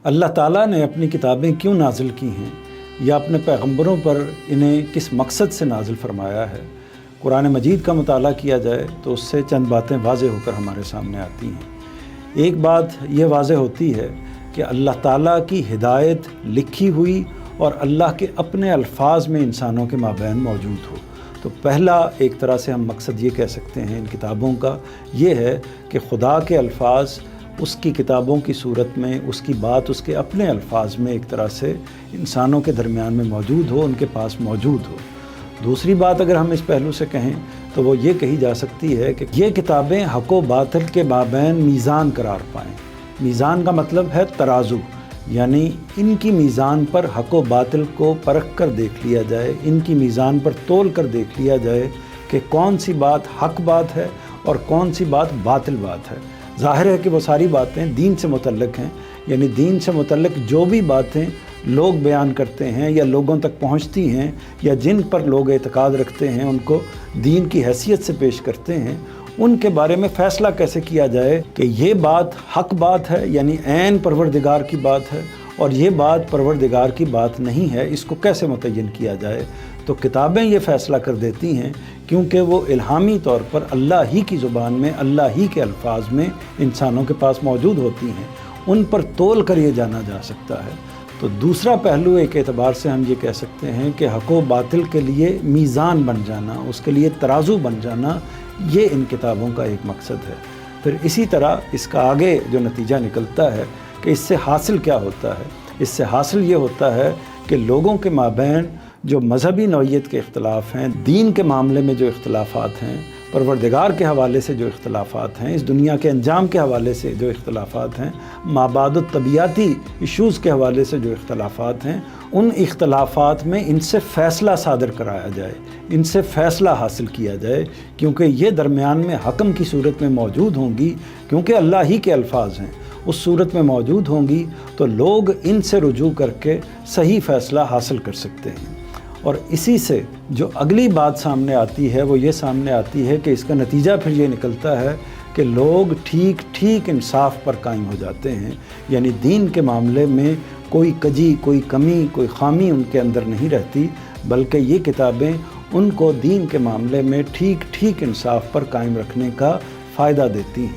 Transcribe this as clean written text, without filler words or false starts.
اللہ ताला ने अपनी किताबें क्यों नाजिल की हैं या अपने पैगंबरों पर इन्हें किस मकसद से नाजिल फरमाया है। कुरान मजीद का मुताला किया जाए तो उससे चंद बातें वाज़े होकर हमारे सामने आती हैं। एक बात यह वाज़े होती है कि अल्लाह ताला की हिदायत लिखी हुई और अल्लाह के अपने अल्फाज में इंसानों के माबैन मौजूद हो। तो पहला एक तरह से हम मकसद ये कह सकते हैं इन किताबों का, ये है कि खुदा के अल्फाज उसकी किताबों की सूरत में, उसकी बात उसके अपने अल्फाज में एक तरह से इंसानों के दरमियान में मौजूद हो, उनके पास मौजूद हो। दूसरी बात अगर हम इस पहलू से कहें तो वो ये कही जा सकती है कि ये किताबें हक़ व बातिल के माबैन मीज़ान करार पाएँ। मीज़ान का मतलब है तराजू, यानी इनकी मीज़ान पर हक़ व बातिल को परख कर देख लिया जाए, इनकी मीज़ान पर तोल कर देख लिया जाए कि कौन सी बात हक़ बात है और कौन सी बात बातिल बात है। ज़ाहिर है कि वो सारी बातें दीन से मुतल्लिक़ हैं, यानी दीन से मुतल्लिक़ जो भी बातें लोग बयान करते हैं या लोगों तक पहुंचती हैं या जिन पर लोग एतकाद रखते हैं, उनको दीन की हैसियत से पेश करते हैं, उनके बारे में फ़ैसला कैसे किया जाए कि ये बात हक़ बात है, यानी ऐन परवरदिगार की बात है, और ये बात परवरदिगार की बात नहीं है, इसको कैसे मुतय्यन किया जाए। तो किताबें ये फ़ैसला कर देती हैं, क्योंकि वो इल्हामी तौर पर अल्लाह ही की ज़ुबान में, अल्लाह ही के अल्फाज में इंसानों के पास मौजूद होती हैं, उन पर तोल कर ये जाना जा सकता है। तो दूसरा पहलू एक एतबार से हम ये कह सकते हैं कि हक़ व बातिल के लिए मीज़ान बन जाना, उसके लिए तराजू बन जाना, ये इन किताबों का एक मकसद है। फिर इसी तरह इसका आगे जो नतीजा निकलता है कि इससे हासिल क्या होता है। इससे हासिल ये होता है कि लोगों के माबैन जो मज़हबी नौइयत के इख्तलाफ हैं, दीन के मामले में जो इख्तलाफात हैं, परवरदिगार के हवाले से जो इख्तलाफात हैं, इस दुनिया के अंजाम के हवाले से जो इख्तलाफात हैं, माबाद तबियाती इशूज़ के हवाले से जो इख्तलाफात हैं, उन इख्तलाफात में इनसे फ़ैसला सादर कराया जाए, इनसे फ़ैसला हासिल किया जाए, क्योंकि ये दरमियान में हकम की सूरत में मौजूद होंगी, क्योंकि अल्लाह ही के अल्फाज हैं, उस सूरत में मौजूद होंगी तो लोग इनसे रुजू करके सही फ़ैसला हासिल कर सकते हैं। और इसी से जो अगली बात सामने आती है वो ये सामने आती है कि इसका नतीजा फिर ये निकलता है कि लोग ठीक ठीक इंसाफ पर कायम हो जाते हैं, यानी दीन के मामले में कोई कजी, कोई कमी, कोई खामी उनके अंदर नहीं रहती, बल्कि ये किताबें उनको दीन के मामले में ठीक ठीक इंसाफ पर कायम रखने का फ़ायदा देती हैं।